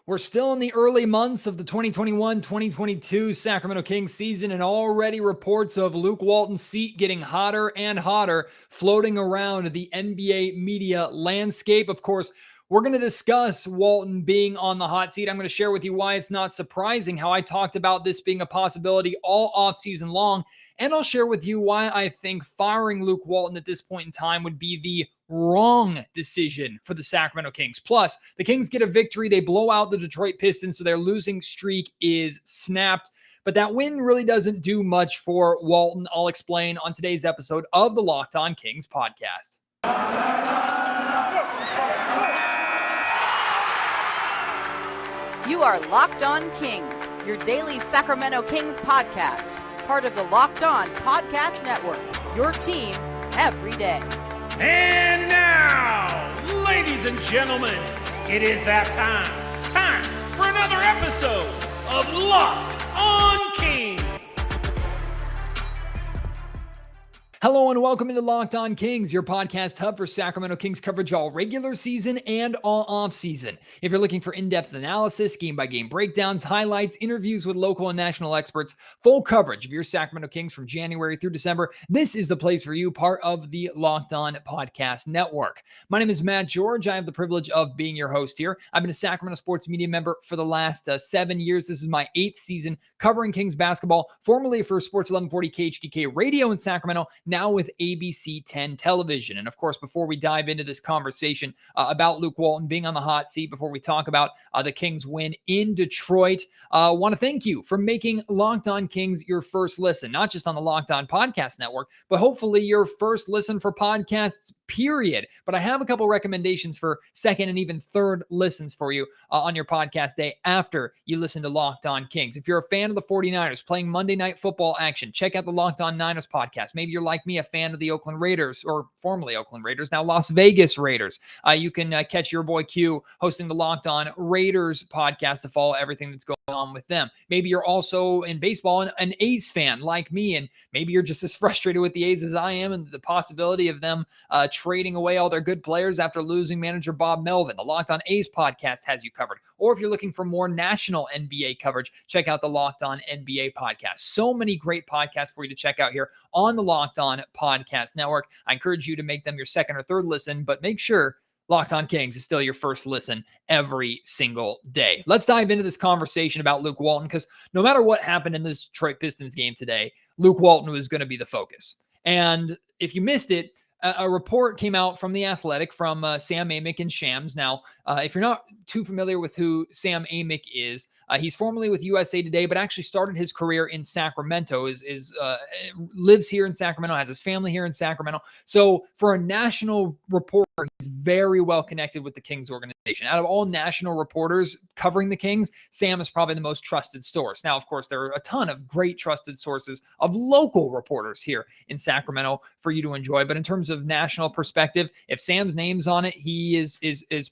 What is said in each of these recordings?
We're still in the early months of the 2021-2022 Sacramento Kings season, and already reports of Luke Walton's seat getting hotter and hotter floating around the NBA media landscape. Of course, we're going to discuss Walton being on the hot seat. I'm going to share with you why it's not surprising, how I talked about this being a possibility all offseason long, and I'll share with you why I think firing Luke Walton at this point in time would be the wrong decision for the Sacramento Kings. Plus, the Kings get a victory. They blow out the Detroit Pistons, so their losing streak is snapped. But that win really doesn't do much for Walton. I'll explain on today's episode of the Locked On Kings podcast. You are Locked On Kings, your daily Sacramento Kings podcast, part of the Locked On Podcast Network, your team every day. And now, ladies and gentlemen, it is that time for another episode of Locked On Kings. Hello and welcome into Locked On Kings, your podcast hub for Sacramento Kings coverage all regular season and all off season. If you're looking for in-depth analysis, game-by-game breakdowns, highlights, interviews with local and national experts, full coverage of your Sacramento Kings from January through December, this is the place for you, part of the Locked On Podcast Network. My name is Matt George. I have the privilege of being your host here. I've been a Sacramento sports media member for the last 7 years. This is my 8th season covering Kings basketball, formerly for Sports 1140 KHTK Radio in Sacramento, now with ABC 10 television. And of course, before we dive into this conversation about Luke Walton being on the hot seat, before we talk about the Kings win in Detroit, I want to thank you for making Locked On Kings your first listen, not just on the Locked On Podcast Network, but hopefully your first listen for podcasts, period. But I have a couple recommendations for second and even third listens for you on your podcast day after you listen to Locked On Kings. If you're a fan of the 49ers playing Monday Night Football action, check out the Locked On Niners podcast. Maybe you're like me, a fan of the Oakland Raiders, or formerly Oakland Raiders, now Las Vegas Raiders. You can catch your boy Q hosting the Locked On Raiders podcast to follow everything that's going on with them. Maybe you're also in baseball an A's fan like me, and maybe you're just as frustrated with the A's as I am and the possibility of them trading away all their good players after losing manager Bob Melvin. The Locked On A's podcast has you covered. Or if you're looking for more national NBA coverage, check out the Locked On NBA podcast. So many great podcasts for you to check out here on the Locked On Podcast Network. I encourage you to make them your second or third listen, but make sure Locked On Kings is still your first listen every single day. Let's dive into this conversation about Luke Walton, because no matter what happened in this Detroit Pistons game today, Luke Walton was going to be the focus. And if you missed it, a report came out from The Athletic from Sam Amick and Shams. Now, if you're not too familiar with who Sam Amick is, he's formerly with USA Today, but actually started his career in Sacramento, lives here in Sacramento, has his family here in Sacramento. So for a national reporter, he's very well connected with the Kings organization. Out of all national reporters covering the Kings, Sam is probably the most trusted source. Now, of course, there are a ton of great trusted sources of local reporters here in Sacramento for you to enjoy. But in terms of national perspective, if Sam's name's on it, he is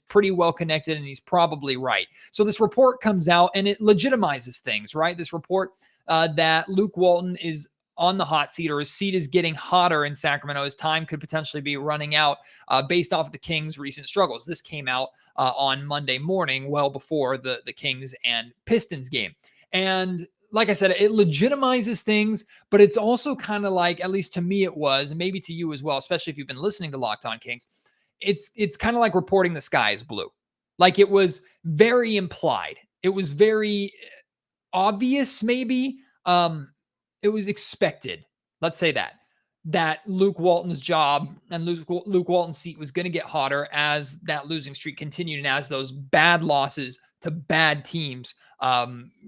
pretty well connected, and he's probably right. So this report comes out and it legitimizes things, right? This report that Luke Walton is on the hot seat, or his seat is getting hotter in Sacramento. His time could potentially be running out based off of the Kings' recent struggles. This came out on Monday morning, well before the Kings and Pistons game. And like I said, it legitimizes things, but it's also kind of like, at least to me it was, and maybe to you as well, especially if you've been listening to Locked On Kings, it's kind of like reporting the sky is blue. Like, it was very implied. It was very obvious, maybe. It was expected, let's say that Luke Walton's job and Luke Walton's seat was going to get hotter as that losing streak continued and as those bad losses to bad teams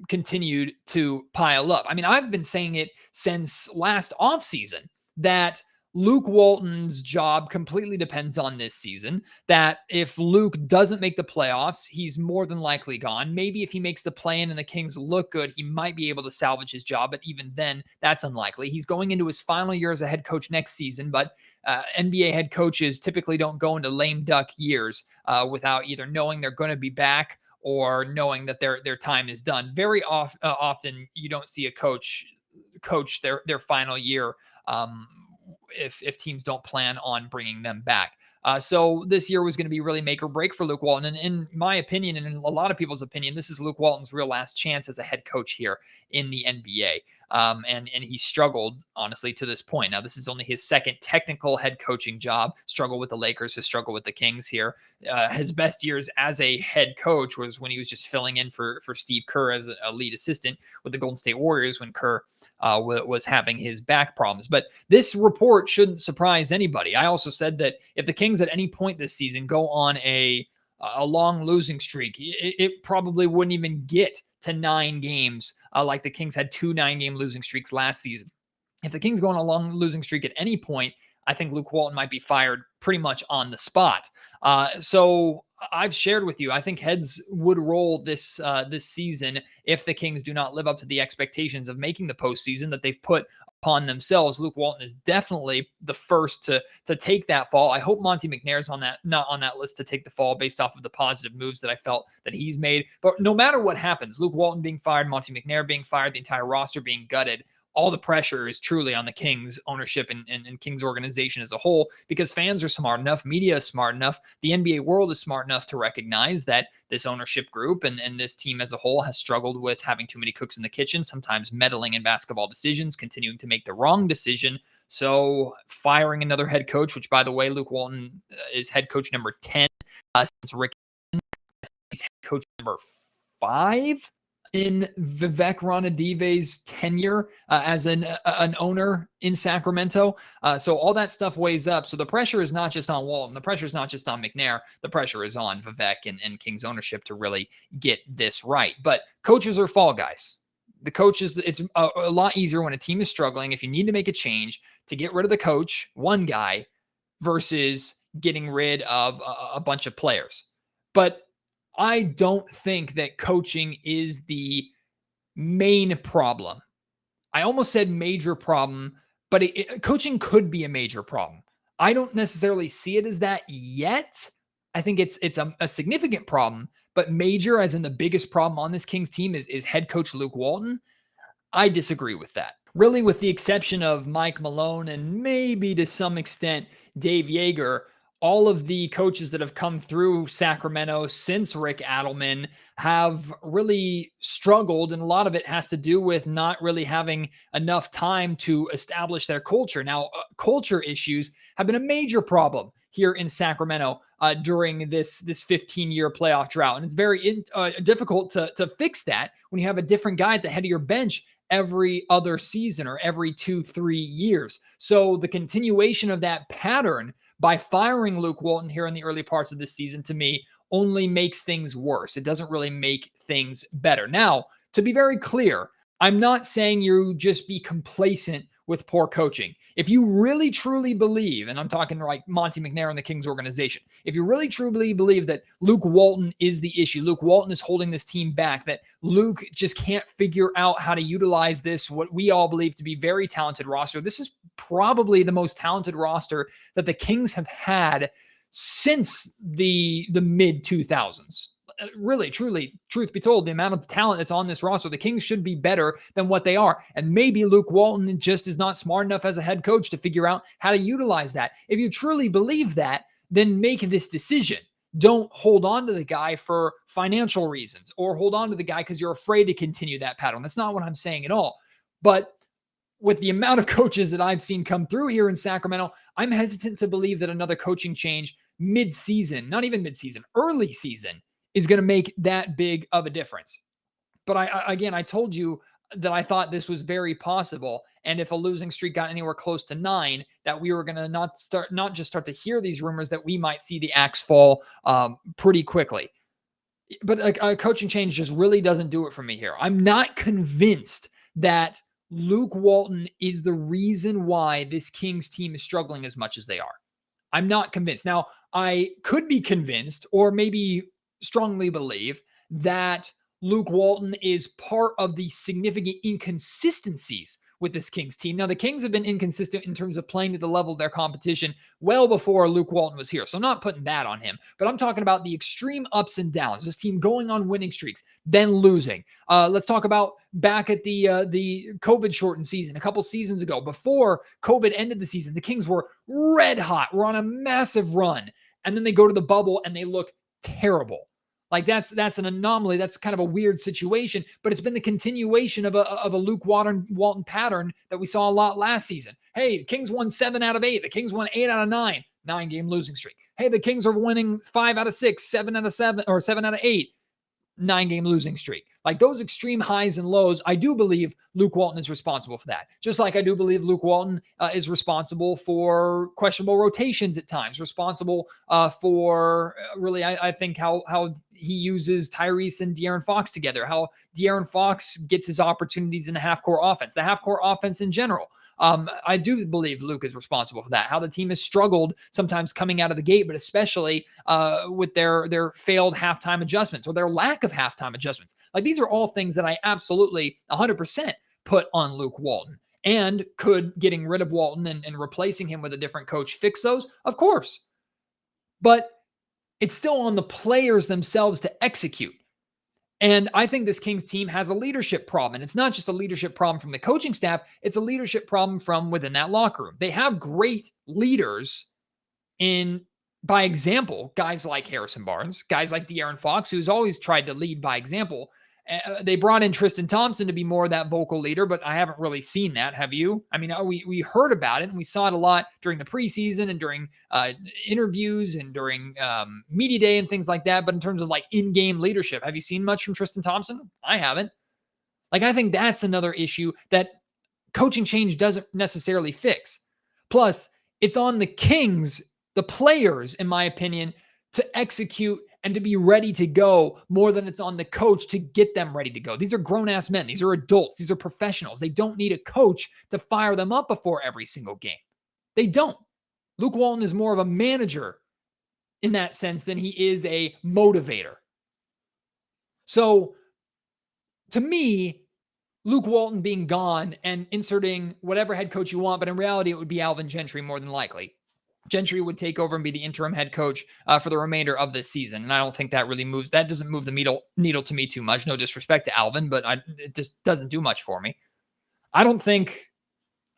continued to pile up. I mean, I've been saying it since last offseason that Luke Walton's job completely depends on this season, that if Luke doesn't make the playoffs, he's more than likely gone. Maybe if he makes the play-in and the Kings look good, he might be able to salvage his job, but even then, that's unlikely. He's going into his final year as a head coach next season, but NBA head coaches typically don't go into lame duck years without either knowing they're going to be back or knowing that their time is done. Very often, you don't see a coach their final year if teams don't plan on bringing them back. So this year was going to be really make or break for Luke Walton. And in my opinion, and in a lot of people's opinion, this is Luke Walton's real last chance as a head coach here in the NBA. And he struggled, honestly, to this point. Now, this is only his second technical head coaching job. Struggle with the Lakers, his struggle with the Kings here. His best years as a head coach was when he was just filling in for Steve Kerr as a lead assistant with the Golden State Warriors when Kerr was having his back problems. But this report shouldn't surprise anybody. I also said that if the Kings at any point this season go on a long losing streak, it probably wouldn't even get to 9 games like the Kings had 2 9-game losing streaks last season. If the Kings go on a long losing streak at any point, I think Luke Walton might be fired pretty much on the spot. So I've shared with you, I think heads would roll this season if the Kings do not live up to the expectations of making the postseason that they've put upon themselves. Luke Walton is definitely the first to take that fall. I hope Monte McNair's not on that list to take the fall based off of the positive moves that I felt that he's made. But no matter what happens, Luke Walton being fired, Monte McNair being fired, the entire roster being gutted, all the pressure is truly on the Kings ownership and Kings organization as a whole, because fans are smart enough, media is smart enough, the NBA world is smart enough to recognize that this ownership group and this team as a whole has struggled with having too many cooks in the kitchen, sometimes meddling in basketball decisions, continuing to make the wrong decision. So firing another head coach, which by the way, Luke Walton is head coach number 10 since Rick. He's head coach number 5 in Vivek Ranadive's tenure as an owner in Sacramento. So all that stuff weighs up. So the pressure is not just on Walton. The pressure is not just on McNair. The pressure is on Vivek and Kings ownership to really get this right. But coaches are fall guys. The coaches, it's a lot easier when a team is struggling, if you need to make a change, to get rid of the coach, one guy, versus getting rid of a bunch of players. But I don't think that coaching is the main problem. I almost said major problem, but coaching could be a major problem. I don't necessarily see it as that yet. I think it's a significant problem, but major, as in the biggest problem on this Kings team, is head coach Luke Walton. I disagree with that. Really, with the exception of Mike Malone and maybe to some extent Dave Yeager, all of the coaches that have come through Sacramento since Rick Adelman have really struggled, and a lot of it has to do with not really having enough time to establish their culture. Now, culture issues have been a major problem here in Sacramento during this 15-year playoff drought, and it's very difficult to fix that when you have a different guy at the head of your bench every other season or every 2-3 years. So the continuation of that pattern by firing Luke Walton here in the early parts of this season, to me, only makes things worse. It doesn't really make things better. Now, to be very clear, I'm not saying you just be complacent with poor coaching. If you really truly believe, and I'm talking like Monte McNair and the Kings organization, if you really truly believe that Luke Walton is the issue, Luke Walton is holding this team back, that Luke just can't figure out how to utilize this, what we all believe to be very talented roster. This is probably the most talented roster that the Kings have had since the mid 2000s. Really, truly, truth be told, the amount of talent that's on this roster, the Kings should be better than what they are. And maybe Luke Walton just is not smart enough as a head coach to figure out how to utilize that. If you truly believe that, then make this decision. Don't hold on to the guy for financial reasons, or hold on to the guy because you're afraid to continue that pattern. That's not what I'm saying at all. But with the amount of coaches that I've seen come through here in Sacramento, I'm hesitant to believe that another coaching change mid-season, not even mid-season, early season, is going to make that big of a difference. But I told you that I thought this was very possible. And if a losing streak got anywhere close to 9, that we were going to not just start to hear these rumors that we might see the axe fall pretty quickly. But a coaching change just really doesn't do it for me here. I'm not convinced that Luke Walton is the reason why this Kings team is struggling as much as they are. I'm not convinced. Now, I could be convinced, or maybe strongly believe, that Luke Walton is part of the significant inconsistencies with this Kings team. Now, the Kings have been inconsistent in terms of playing to the level of their competition well before Luke Walton was here. So I'm not putting that on him, but I'm talking about the extreme ups and downs. This team going on winning streaks, then losing. Let's talk about back at the COVID shortened season a couple seasons ago. Before COVID ended the season, the Kings were red hot. We're on a massive run. And then they go to the bubble and they look terrible. Like that's an anomaly. That's kind of a weird situation, but it's been the continuation of a Luke Walton pattern that we saw a lot last season. Hey, the Kings won 7 out of 8. The Kings won 8 out of 9, 9-game losing streak. Hey, the Kings are winning 5 out of 6, 7 out of 7, or 7 out of 8. 9-game losing streak. Like those extreme highs and lows, I do believe Luke Walton is responsible for that. Just like I do believe Luke Walton is responsible for questionable rotations at times, responsible for really, I think how he uses Tyrese and DeAaron Fox together, how DeAaron Fox gets his opportunities in the half-court offense, the half-court offense in general. I do believe Luke is responsible for that. How the team has struggled sometimes coming out of the gate, but especially with their failed halftime adjustments or their lack of halftime adjustments. Like these are all things that I absolutely 100% put on Luke Walton. And could getting rid of Walton and replacing him with a different coach fix those? Of course. But it's still on the players themselves to execute. And I think this Kings team has a leadership problem. And it's not just a leadership problem from the coaching staff. It's a leadership problem from within that locker room. They have great leaders by example, guys like Harrison Barnes, guys like DeAaron Fox, who's always tried to lead by example. They brought in Tristan Thompson to be more of that vocal leader, but I haven't really seen that. Have you? I mean, we heard about it and we saw it a lot during the preseason and during interviews and during media day and things like that. But in terms of like in-game leadership, have you seen much from Tristan Thompson? I haven't. Like, I think that's another issue that coaching change doesn't necessarily fix. Plus, it's on the Kings, the players, in my opinion, to execute and to be ready to go more than it's on the coach to get them ready to go. These are grown-ass men. These are adults. These are professionals. They don't need a coach to fire them up before every single game. They don't. Luke Walton is more of a manager in that sense than he is a motivator. So, to me, Luke Walton being gone and inserting whatever head coach you want, but in reality, it would be Alvin Gentry more than likely. Gentry would take over and be the interim head coach for the remainder of this season. And I don't think that really moves. That doesn't move the needle to me too much. No disrespect to Alvin, but it just doesn't do much for me. I don't think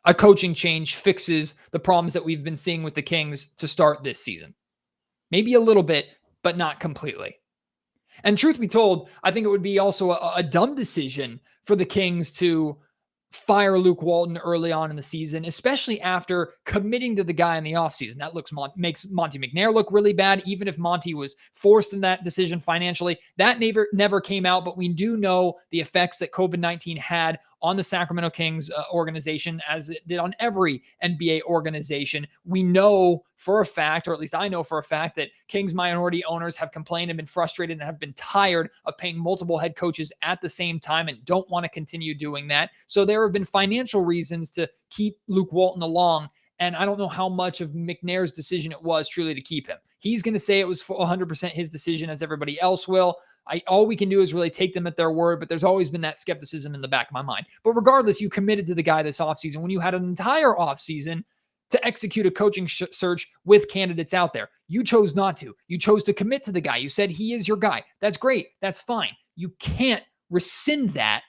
a coaching change fixes the problems that we've been seeing with the Kings to start this season. Maybe a little bit, but not completely. And truth be told, I think it would be also a dumb decision for the Kings to fire Luke Walton early on in the season, especially after committing to the guy in the offseason. That makes Monte McNair look really bad, even if Monte was forced in that decision financially. That never came out, but we do know the effects that COVID-19 had on the Sacramento Kings organization, as it did on every NBA organization. We know for a fact, or at least I know for a fact, that Kings minority owners have complained and been frustrated and have been tired of paying multiple head coaches at the same time and don't want to continue doing that. So there have been financial reasons to keep Luke Walton along. And I don't know how much of McNair's decision it was truly to keep him. He's going to say it was 100% his decision, as everybody else will. All we can do is really take them at their word, but there's always been that skepticism in the back of my mind. But regardless, you committed to the guy this offseason when you had an entire offseason to execute a coaching search with candidates out there. You chose not to. You chose to commit to the guy. You said he is your guy. That's great. That's fine. You can't rescind that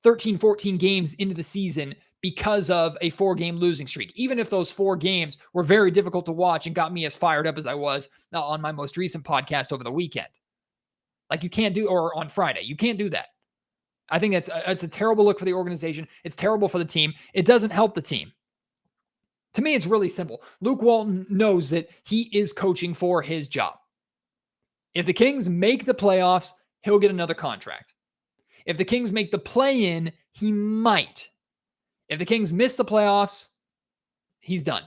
13, 14 games into the season because of a 4-game losing streak, even if those 4 games were very difficult to watch and got me as fired up as I was on my most recent podcast over the weekend. Like, you can't do, or on Friday, you can't do that. I think it's a terrible look for the organization. It's terrible for the team. It doesn't help the team. To me, it's really simple. Luke Walton knows that he is coaching for his job. If the Kings make the playoffs, he'll get another contract. If the Kings make the play-in, he might. If the Kings miss the playoffs, he's done.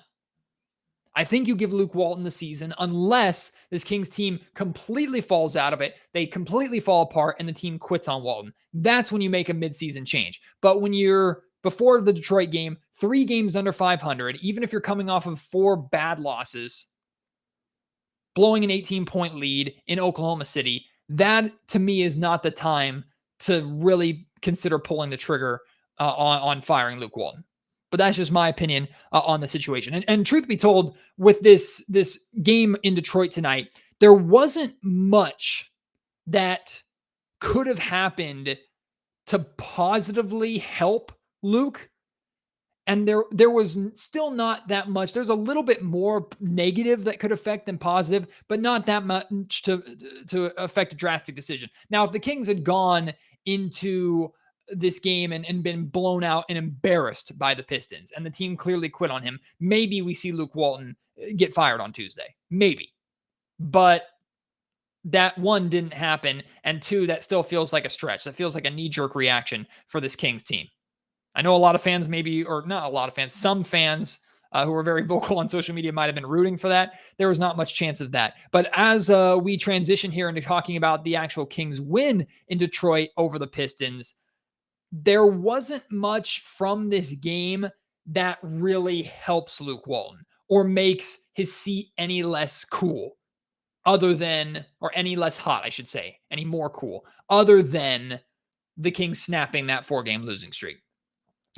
I think you give Luke Walton the season unless this Kings team completely falls out of it, they completely fall apart, and the team quits on Walton. That's when you make a midseason change. But when you're before the Detroit game, 3 games under 500, even if you're coming off of 4 bad losses, blowing an 18-point lead in Oklahoma City, that to me is not the time to really consider pulling the trigger on firing Luke Walton. But that's just my opinion on the situation. And truth be told, with this game in Detroit tonight, there wasn't much that could have happened to positively help Luke. And there was still not that much. There's a little bit more negative that could affect than positive, but not that much to affect a drastic decision. Now, if the Kings had gone into this game and been blown out and embarrassed by the Pistons, and the team clearly quit on him, maybe we see Luke Walton get fired on Tuesday. Maybe. But that, one, didn't happen, and two, that still feels like a stretch. That feels like a knee-jerk reaction for this Kings team. I know a lot of fans some fans who were very vocal on social media might have been rooting for that. There was not much chance of that. But as we transition here into talking about the actual Kings win in Detroit over the Pistons, there wasn't much from this game that really helps Luke Walton or makes his seat any less cool, or any less hot, I should say, any more cool, other than the Kings snapping that 4-game losing streak.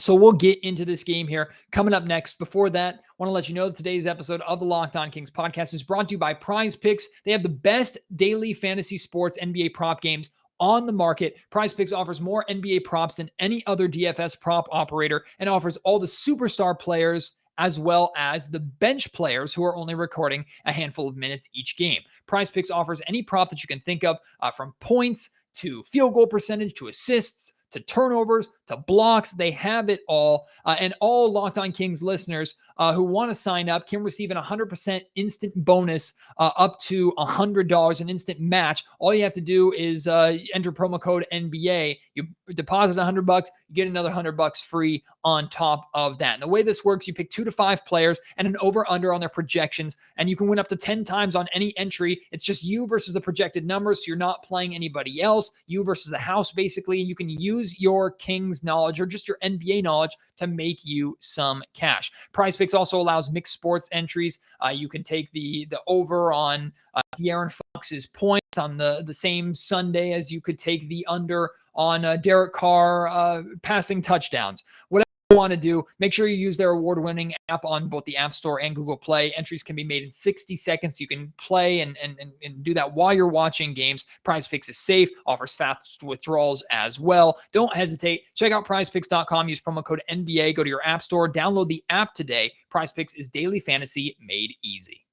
So we'll get into this game here coming up next. Before that, I want to let you know that today's episode of the Locked On Kings podcast is brought to you by Prize Picks. They have the best daily fantasy sports NBA prop games on the market. Prize Picks offers more NBA props than any other DFS prop operator and offers all the superstar players as well as the bench players who are only recording a handful of minutes each game. Prize Picks offers any prop that you can think of, from points to field goal percentage to assists to turnovers, to blocks. They have it all. And all Locked On Kings listeners who want to sign up can receive an 100% instant bonus up to $100, an instant match. All you have to do is enter promo code NBA. You deposit $100, you get another $100 free on top of that. And the way this works, you pick 2 to 5 players and an over-under on their projections, and you can win up to 10 times on any entry. It's just you versus the projected numbers, so you're not playing anybody else. You versus the house, basically. And you can use your Kings knowledge or just your NBA knowledge to make you some cash. Prize Picks also allows mixed sports entries. You can take the over on DeAaron Fox's points on the same Sunday as you could take the under on Derek Carr passing touchdowns. Whatever you want to do, make sure you use their award-winning app on both the App Store and Google Play. Entries can be made in 60 seconds. You can play and do that while you're watching games. Prize Picks is safe, offers fast withdrawals as well. Don't hesitate. Check out prizepicks.com. Use promo code NBA. Go to your App Store. Download the app today. Prize Picks is daily fantasy made easy.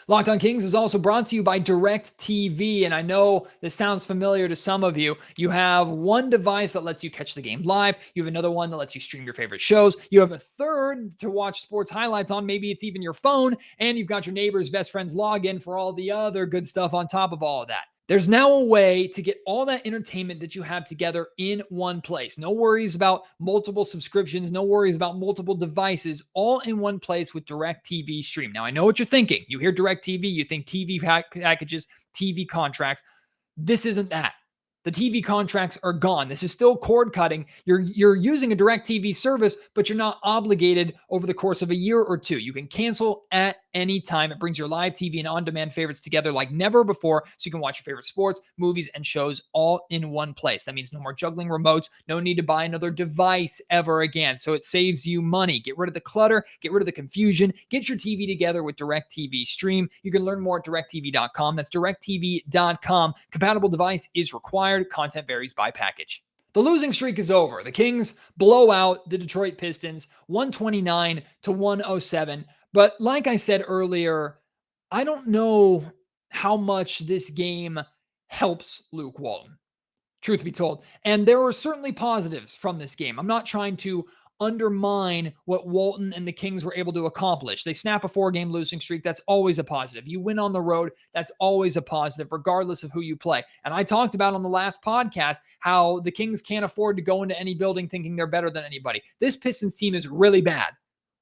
Locked On Kings is also brought to you by DirecTV, and I know this sounds familiar to some of you. You have one device that lets you catch the game live. You have another one that lets you stream your favorite shows. You have a third to watch sports highlights on. Maybe it's even your phone, and you've got your neighbor's best friend's login for all the other good stuff on top of all of that. There's now a way to get all that entertainment that you have together in one place. No worries about multiple subscriptions, no worries about multiple devices, all in one place with DirecTV Stream. Now, I know what you're thinking. You hear DirecTV, you think TV packages, TV contracts. This isn't that. The TV contracts are gone. This is still cord cutting. You're using a DirecTV service, but you're not obligated over the course of a year or two. You can cancel at any time. It brings your live TV and on-demand favorites together like never before, so you can watch your favorite sports, movies, and shows all in one place. That means no more juggling remotes, no need to buy another device ever again. So it saves you money. Get rid of the clutter, get rid of the confusion, get your TV together with DirecTV Stream. You can learn more at directtv.com. That's directtv.com. Compatible device is required. Content varies by package. The losing streak is over. The Kings blow out the Detroit Pistons 129-107. But like I said earlier, I don't know how much this game helps Luke Walton, truth be told. And there were certainly positives from this game. I'm not trying to undermine what Walton and the Kings were able to accomplish. They snap a 4-game losing streak. That's always a positive. You win on the road. That's always a positive, regardless of who you play. And I talked about on the last podcast how the Kings can't afford to go into any building thinking they're better than anybody. This Pistons team is really bad.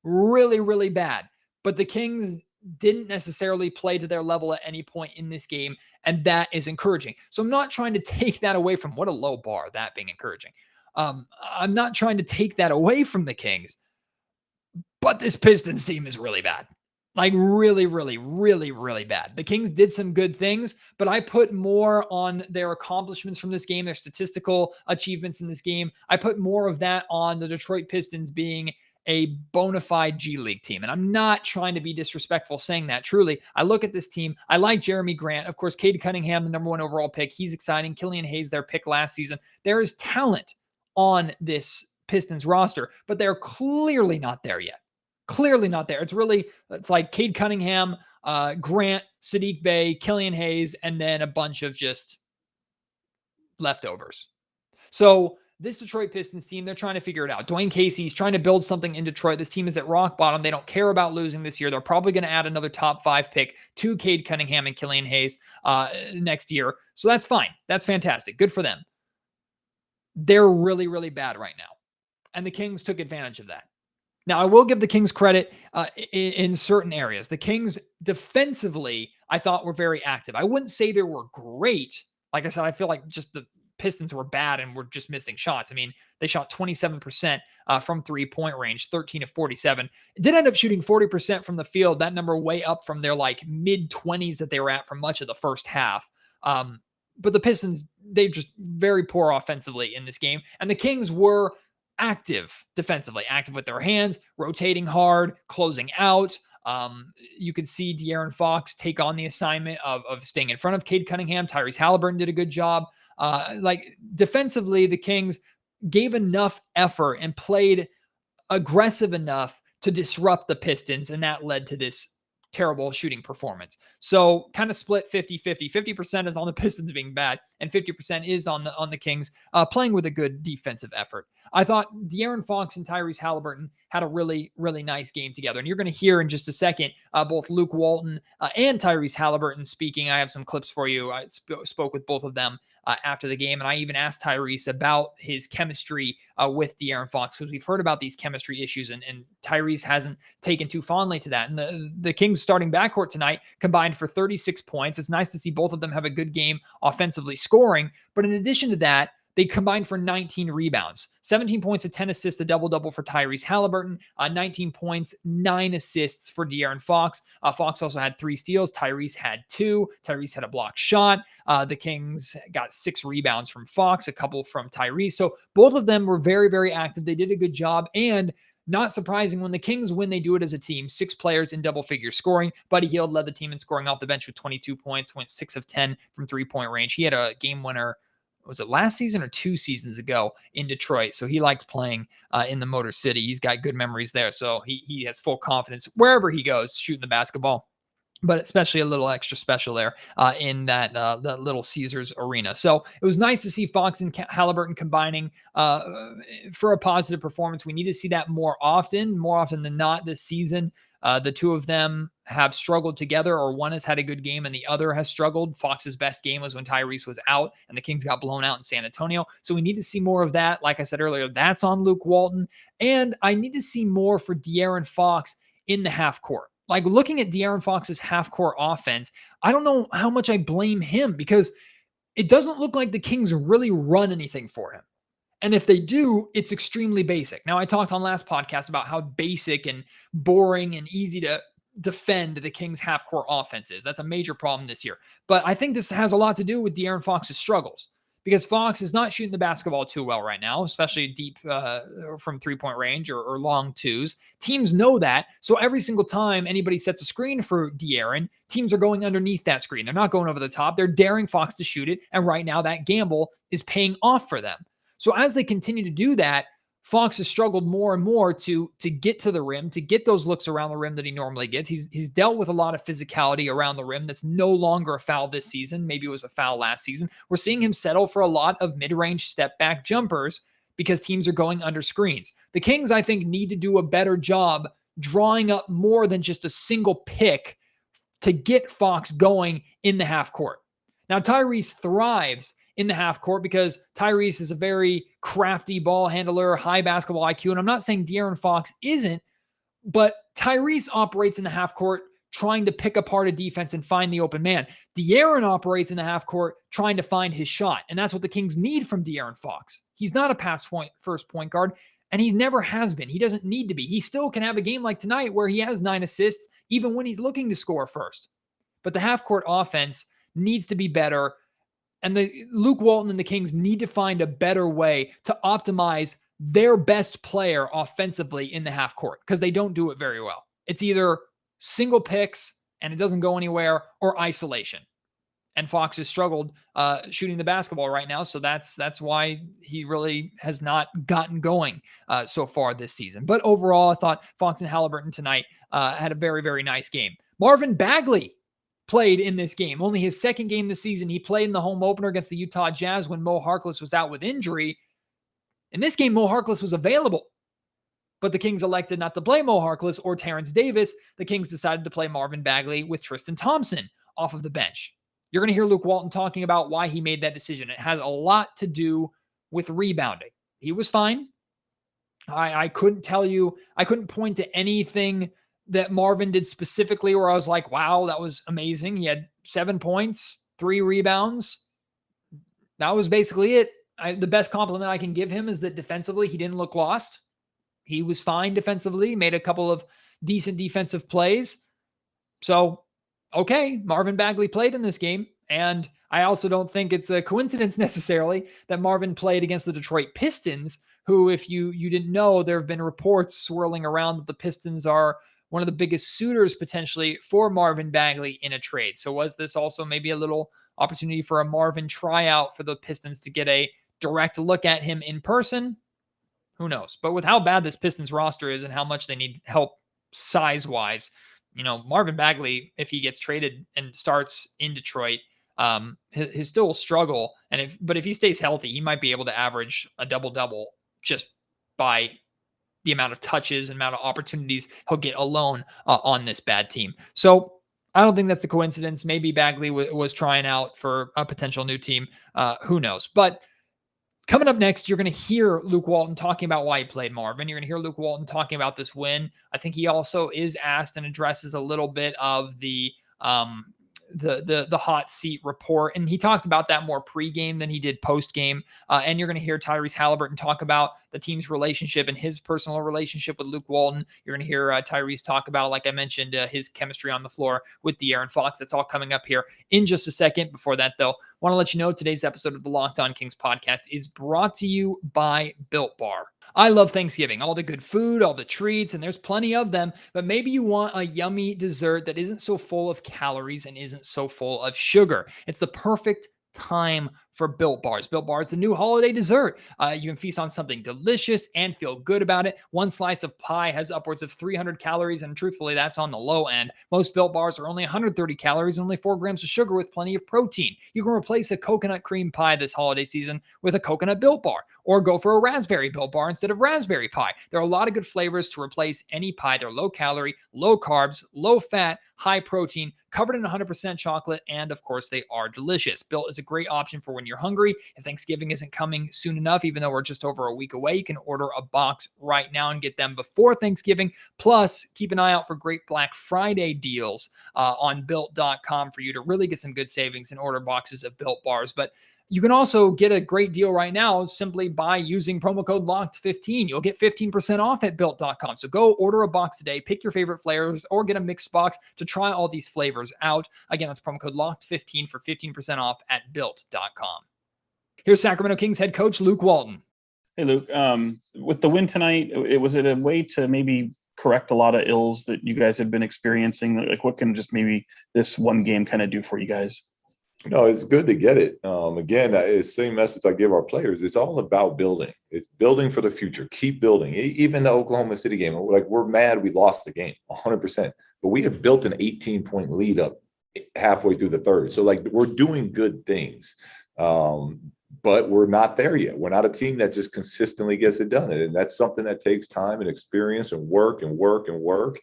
Really, really bad. But the Kings didn't necessarily play to their level at any point in this game, and that is encouraging. So I'm not trying to take that away from, what a low bar, that being encouraging. I'm not trying to take that away from the Kings, but this Pistons team is really bad. Like really, really, really, really bad. The Kings did some good things, but I put more on their accomplishments from this game, their statistical achievements in this game. I put more of that on the Detroit Pistons being a bona fide G League team. And I'm not trying to be disrespectful saying that. Truly, I look at this team. I like Jeremy Grant. Of course, Cade Cunningham, the number 1 overall pick. He's exciting. Killian Hayes, their pick last season. There is talent on this Pistons roster, but they're clearly not there yet. Clearly not there. It's like Cade Cunningham, Grant, Sadiq Bey, Killian Hayes, and then a bunch of just leftovers. So this Detroit Pistons team, they're trying to figure it out. Dwayne Casey's trying to build something in Detroit. This team is at rock bottom. They don't care about losing this year. They're probably going to add another top 5 pick to Cade Cunningham and Killian Hayes next year. So that's fine. That's fantastic. Good for them. They're really, really bad right now. And the Kings took advantage of that. Now, I will give the Kings credit in certain areas. The Kings defensively, I thought, were very active. I wouldn't say they were great. Like I said, I feel like just the Pistons were bad and were just missing shots. I mean, they shot 27% from 3-point range, 13 of 47. It did end up shooting 40% from the field. That number way up from their like mid-20s that they were at for much of the first half. But the Pistons, they just very poor offensively in this game. And the Kings were active defensively, active with their hands, rotating hard, closing out. You could see DeAaron Fox take on the assignment of staying in front of Cade Cunningham. Tyrese Halliburton did a good job. Like defensively, the Kings gave enough effort and played aggressive enough to disrupt the Pistons, and that led to this terrible shooting performance. So kind of split 50-50. 50% is on the Pistons being bad, and 50% is on the Kings playing with a good defensive effort. I thought DeAaron Fox and Tyrese Halliburton had a really, really nice game together. And you're going to hear in just a second both Luke Walton and Tyrese Halliburton speaking. I have some clips for you. I spoke with both of them after the game, and I even asked Tyrese about his chemistry with DeAaron Fox, because we've heard about these chemistry issues, and Tyrese hasn't taken too fondly to that. And the Kings starting backcourt tonight combined for 36 points. It's nice to see both of them have a good game offensively scoring. But in addition to that, they combined for 19 rebounds, 17 points and 10 assists, a double-double for Tyrese Halliburton, 19 points, 9 assists for DeAaron Fox. Fox also had 3 steals. Tyrese had 2. Tyrese had a block shot. The Kings got 6 rebounds from Fox, a couple from Tyrese. So both of them were very, very active. They did a good job. And not surprising, when the Kings win, they do it as a team. 6 players in double-figure scoring. Buddy Hield led the team in scoring off the bench with 22 points, went 6 of 10 from 3-point range. He had a game winner, was it last season or 2 seasons ago in Detroit? So he liked playing in the Motor City. He's got good memories there. So he has full confidence wherever he goes shooting the basketball, but especially a little extra special there in that Little Caesars arena. So it was nice to see Fox and Halliburton combining for a positive performance. We need to see that more often than not this season. The two of them have struggled together, or one has had a good game and the other has struggled. Fox's best game was when Tyrese was out and the Kings got blown out in San Antonio. So we need to see more of that. Like I said earlier, that's on Luke Walton. And I need to see more for DeAaron Fox in the half court. Like looking at DeAaron Fox's half court offense, I don't know how much I blame him, because it doesn't look like the Kings really run anything for him. And if they do, it's extremely basic. Now, I talked on last podcast about how basic and boring and easy to defend the Kings half-court offense is. That's a major problem this year. But I think this has a lot to do with DeAaron Fox's struggles, because Fox is not shooting the basketball too well right now, especially deep from 3-point range or long twos. Teams know that. So every single time anybody sets a screen for DeAaron, teams are going underneath that screen. They're not going over the top. They're daring Fox to shoot it. And right now that gamble is paying off for them. So as they continue to do that, Fox has struggled more and more to get to the rim, to get those looks around the rim that he normally gets. He's dealt with a lot of physicality around the rim that's no longer a foul this season. Maybe it was a foul last season. We're seeing him settle for a lot of mid-range step-back jumpers because teams are going under screens. The Kings, I think, need to do a better job drawing up more than just a single pick to get Fox going in the half court. Now, Tyrese thrives in the half court because Tyrese is a very crafty ball handler, high basketball IQ. And I'm not saying DeAaron Fox isn't, but Tyrese operates in the half court trying to pick apart a defense and find the open man. DeAaron operates in the half court trying to find his shot. And that's what the Kings need from DeAaron Fox. He's not a first point guard. And he never has been. He doesn't need to be. He still can have a game like tonight where he has 9 assists, even when he's looking to score first. But the half-court offense needs to be better. And Luke Walton and the Kings need to find a better way to optimize their best player offensively in the half court, because they don't do it very well. It's either single picks and it doesn't go anywhere, or isolation. And Fox has struggled shooting the basketball right now, so that's why he really has not gotten going so far this season. But overall, I thought Fox and Halliburton tonight had a very, very nice game. Marvin Bagley played in this game. Only his second game this season. He played in the home opener against the Utah Jazz when Mo Harkless was out with injury. In this game, Mo Harkless was available, but the Kings elected not to play Mo Harkless or Terrence Davis. The Kings decided to play Marvin Bagley with Tristan Thompson off of the bench. You're going to hear Luke Walton talking about why he made that decision. It has a lot to do with rebounding. He was fine. I couldn't point to anything that Marvin did specifically where I was like, wow, that was amazing. He had 7 points, 3 rebounds. That was basically it. The best compliment I can give him is that defensively, he didn't look lost. He was fine defensively, made a couple of decent defensive plays. So, okay, Marvin Bagley played in this game. And I also don't think it's a coincidence necessarily that Marvin played against the Detroit Pistons, who, if you didn't know, there have been reports swirling around that the Pistons are one of the biggest suitors potentially for Marvin Bagley in a trade. So was this also maybe a little opportunity for a Marvin tryout for the Pistons to get a direct look at him in person? Who knows? But with how bad this Pistons roster is and how much they need help size-wise, Marvin Bagley, if he gets traded and starts in Detroit, he'll still struggle. But if he stays healthy, he might be able to average a double-double just by the amount of touches and amount of opportunities he'll get alone on this bad team. So I don't think that's a coincidence. Maybe Bagley was trying out for a potential new team. Who knows? But coming up next, you're going to hear Luke Walton talking about why he played Marvin. You're going to hear Luke Walton talking about this win. I think he also is asked and addresses a little bit of the hot seat report. And he talked about that more pregame than he did postgame. And you're going to hear Tyrese Halliburton talk about the team's relationship and his personal relationship with Luke Walton. You're going to hear Tyrese talk about, like I mentioned, his chemistry on the floor with DeAaron Fox. That's all coming up here in just a second. Before that, though, I want to let you know today's episode of the Locked On Kings podcast is brought to you by Built Bar. I love Thanksgiving, all the good food, all the treats, and there's plenty of them, but maybe you want a yummy dessert that isn't so full of calories and isn't so full of sugar. It's the perfect time for Built Bars. Built Bars, the new holiday dessert. You can feast on something delicious and feel good about it. One slice of pie has upwards of 300 calories, and truthfully, that's on the low end. Most Built Bars are only 130 calories and only 4 grams of sugar with plenty of protein. You can replace a coconut cream pie this holiday season with a coconut Built Bar, or go for a raspberry Built Bar instead of raspberry pie. There are a lot of good flavors to replace any pie. They're low calorie, low carbs, low fat, high protein, covered in 100% chocolate, and of course, they are delicious. Built is a great option for when you're hungry. If Thanksgiving isn't coming soon enough, even though we're just over a week away, you can order a box right now and get them before Thanksgiving. Plus, keep an eye out for great Black Friday deals on Built.com for you to really get some good savings and order boxes of Built Bars. But you can also get a great deal right now simply by using promo code LOCKED15. You'll get 15% off at Built.com. So go order a box today, pick your favorite flavors, or get a mixed box to try all these flavors out. Again, that's promo code LOCKED15 for 15% off at Built.com. Here's Sacramento Kings head coach Luke Walton. Hey, Luke. With the win tonight, was it a way to maybe correct a lot of ills that you guys have been experiencing? Like, what can just maybe this one game kind of do for you guys? No, it's good to get it. Again, it's the same message I give our players. It's all about building. It's building for the future. Keep building. Even the Oklahoma City game, we're mad we lost the game 100%, but we have built an 18-point lead up halfway through the third. So, we're doing good things, but we're not there yet. We're not a team that just consistently gets it done, and that's something that takes time and experience and work and work and work.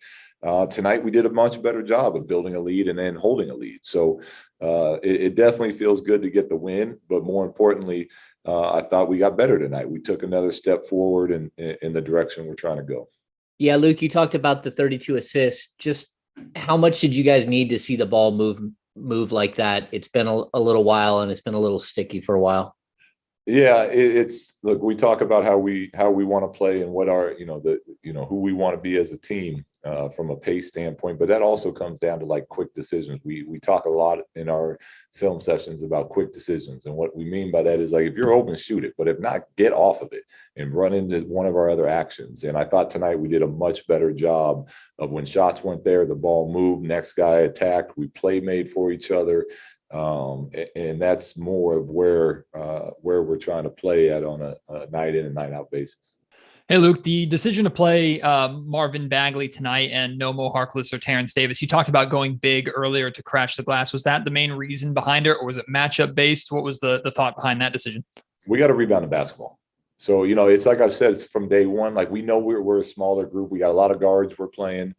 Tonight, we did a much better job of building a lead and then holding a lead. So it definitely feels good to get the win. But more importantly, I thought we got better tonight. We took another step forward in the direction we're trying to go. Yeah, Luke, you talked about the 32 assists. Just how much did you guys need to see the ball move like that? It's been a little while, and it's been a little sticky for a while. Yeah, it's look. We talk about how we want to play and what our who we want to be as a team from a pace standpoint. But that also comes down to like quick decisions. We talk a lot in our film sessions about quick decisions, and what we mean by that is like if you're open, shoot it. But if not, get off of it and run into one of our other actions. And I thought tonight we did a much better job of when shots weren't there, the ball moved, next guy attacked, we play made for each other. And that's more of where we're trying to play at on a night in and night out basis. Hey, Luke, the decision to play Marvin Bagley tonight and no Mo Harkless or Terrence Davis, you talked about going big earlier to crash the glass. Was that the main reason behind it, or was it matchup based? What was the thought behind that decision? We got to rebound the basketball. So, it's like I've said, it's from day one. Like we know we're a smaller group. We got a lot of guards we're playing.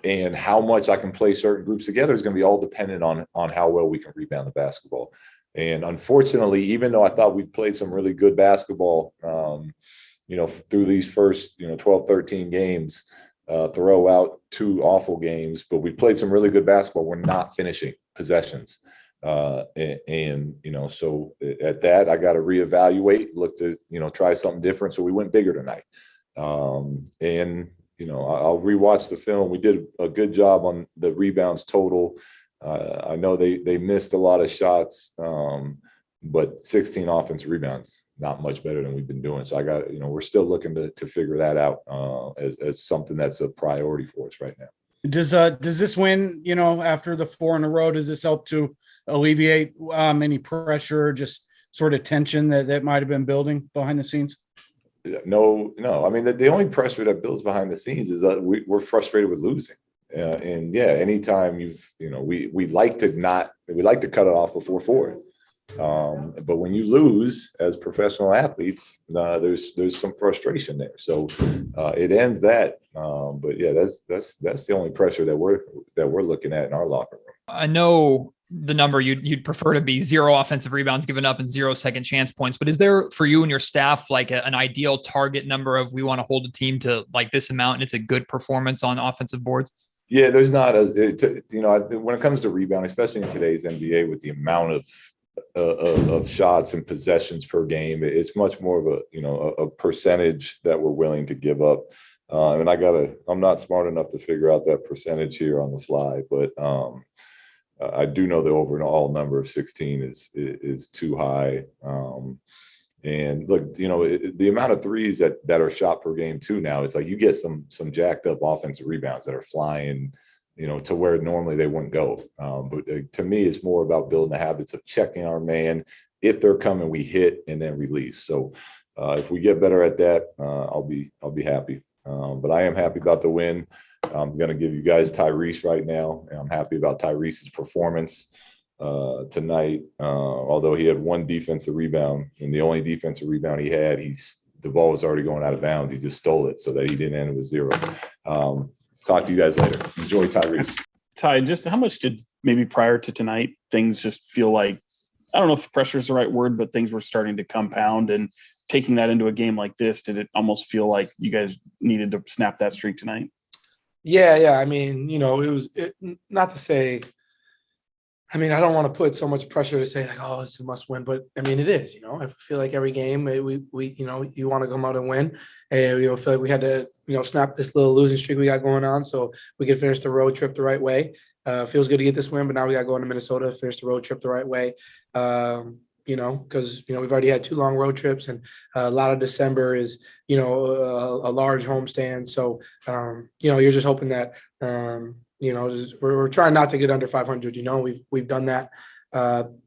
And how much I can play certain groups together is going to be all dependent on how well we can rebound the basketball. And unfortunately, even though I thought we played some really good basketball, through these first, 12, 13 games, throw out 2 awful games, but we played some really good basketball. We're not finishing possessions. So at that, I got to reevaluate, look to, try something different. So we went bigger tonight. I'll rewatch the film. We did a good job on the rebounds total. I know they missed a lot of shots, but 16 offensive rebounds, not much better than we've been doing. So we're still looking to figure that out as something that's a priority for us right now. Does this win, after the 4 in a row, does this help to alleviate any pressure, just sort of tension that might have been building behind the scenes? No. I mean, the only pressure that builds behind the scenes is that we're frustrated with losing. Anytime we like to cut it off before 4. But when you lose as professional athletes, there's some frustration there. So it ends that. But yeah, that's the only pressure that we're looking at in our locker room. I know the number you'd prefer to be 0 offensive rebounds given up and 0 second chance points, but is there for you and your staff like an ideal target number of we want to hold a team to like this amount and it's a good performance on offensive boards? Yeah, there's not when it comes to rebounding, especially in today's NBA with the amount of shots and possessions per game, it's much more of a percentage that we're willing to give up. And I'm not smart enough to figure out that percentage here on the fly, but I do know the overall number of 16 is too high. And look, the amount of threes that are shot per game too now, it's like you get some jacked up offensive rebounds that are flying, to where normally they wouldn't go. But to me, it's more about building the habits of checking our man. If they're coming, we hit and then release. So if we get better at that, I'll be happy. But I am happy about the win. I'm going to give you guys Tyreke right now. And I'm happy about Tyrese's performance tonight. Although he had 1 defensive rebound, and the only defensive rebound he had, the ball was already going out of bounds. He just stole it so that he didn't end with 0. Talk to you guys later. Enjoy Tyreke. Ty, just how much did maybe prior to tonight things just feel like, I don't know if pressure is the right word, but things were starting to compound, and taking that into a game like this, did it almost feel like you guys needed to snap that streak tonight? Yeah. I mean, it was not to say, I mean, I don't want to put so much pressure to say like, oh, it's a must win, but I mean, it is, I feel like every game we you want to come out and win, and, feel like we had to, snap this little losing streak we got going on so we could finish the road trip the right way. Feels good to get this win, but now we got to go into Minnesota, finish the road trip the right way. Because, we've already had 2 long road trips, and a lot of December is, a large homestand. So, you're just hoping that, we're trying not to get under 500. We've done that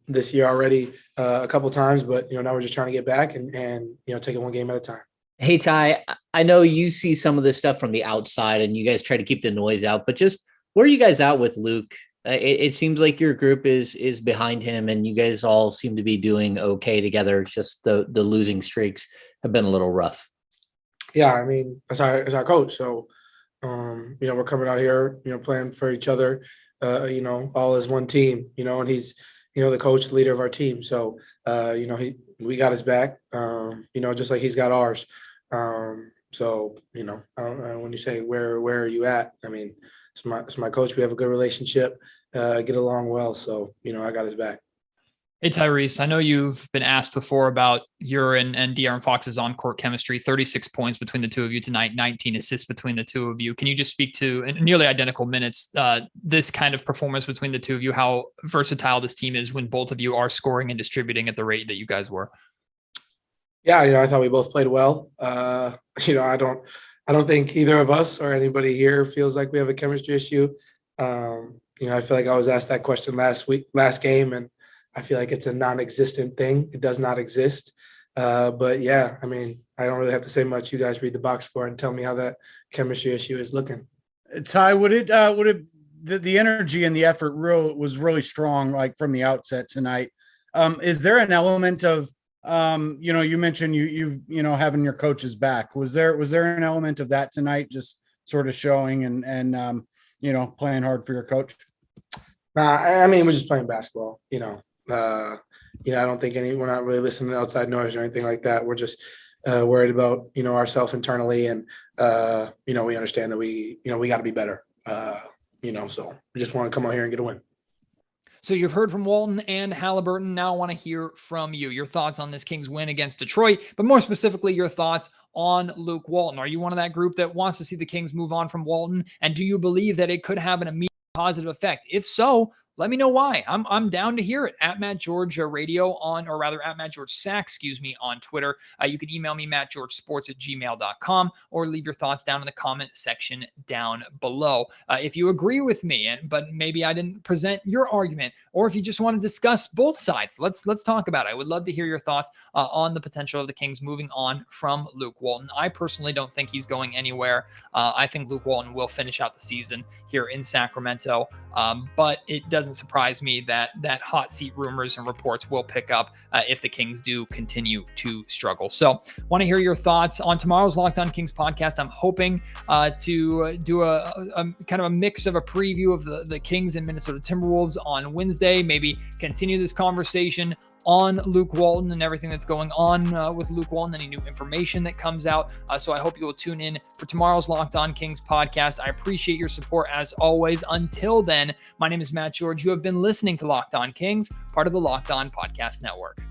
this year already a couple times, but, now we're just trying to get back and take it 1 game at a time. Hey, Ty, I know you see some of this stuff from the outside and you guys try to keep the noise out, but just where are you guys out with Luke? It seems like your group is behind him and you guys all seem to be doing okay together. It's just the losing streaks have been a little rough. Yeah, I mean, as our coach. So, we're coming out here, playing for each other, all as one team, and he's, the coach, the leader of our team. So, we got his back, just like he's got ours. So, when you say where are you at? I mean, it's my coach. We have a good relationship, get along well. So, I got his back. Hey, Tyrese, I know you've been asked before about your and DeAaron Fox's on-court chemistry. 36 points between the two of you tonight, 19 assists between the two of you. Can you just speak to, in nearly identical minutes, this kind of performance between the two of you, how versatile this team is when both of you are scoring and distributing at the rate that you guys were? Yeah, I thought we both played well. I don't think either of us or anybody here feels like we have a chemistry issue. I feel like I was asked that question last game, and I feel like it's a non-existent thing. It does not exist. But yeah, I mean, I don't really have to say much. You guys read the box score and tell me how that chemistry issue is looking. Ty, the energy and the effort was really strong, like from the outset tonight. Is there an element of, you mentioned you having your coaches back. Was there an element of that tonight, just sort of showing and playing hard for your coach? I mean, we're just playing basketball, I don't think we're not really listening to outside noise or anything like that. We're just worried about, ourselves internally. And, we understand that we got to be better, so we just want to come out here and get a win. So you've heard from Walton and Halliburton. Now I want to hear from you, your thoughts on this Kings win against Detroit, but more specifically, your thoughts on Luke Walton. Are you one of that group that wants to see the Kings move on from Walton? And do you believe that it could have an immediate positive effect? If so, let me know why. I'm down to hear it. At Matt George Radio at Matt George Sack, on Twitter. You can email me, mattgeorgesports@gmail.com, or leave your thoughts down in the comment section down below. If you agree with me, but maybe I didn't present your argument, or if you just want to discuss both sides, let's talk about it. I would love to hear your thoughts on the potential of the Kings moving on from Luke Walton. I personally don't think he's going anywhere. I think Luke Walton will finish out the season here in Sacramento, but it doesn't surprise me that hot seat rumors and reports will pick up if the Kings do continue to struggle. So want to hear your thoughts on tomorrow's Locked On Kings podcast. I'm hoping to do a kind of a mix of a preview of the Kings and Minnesota Timberwolves on Wednesday, maybe continue this conversation on Luke Walton and everything that's going on with Luke Walton, any new information that comes out. So I hope you will tune in for tomorrow's Locked On Kings podcast. I appreciate your support as always. Until then, my name is Matt George. You have been listening to Locked On Kings, part of the Locked On Podcast Network.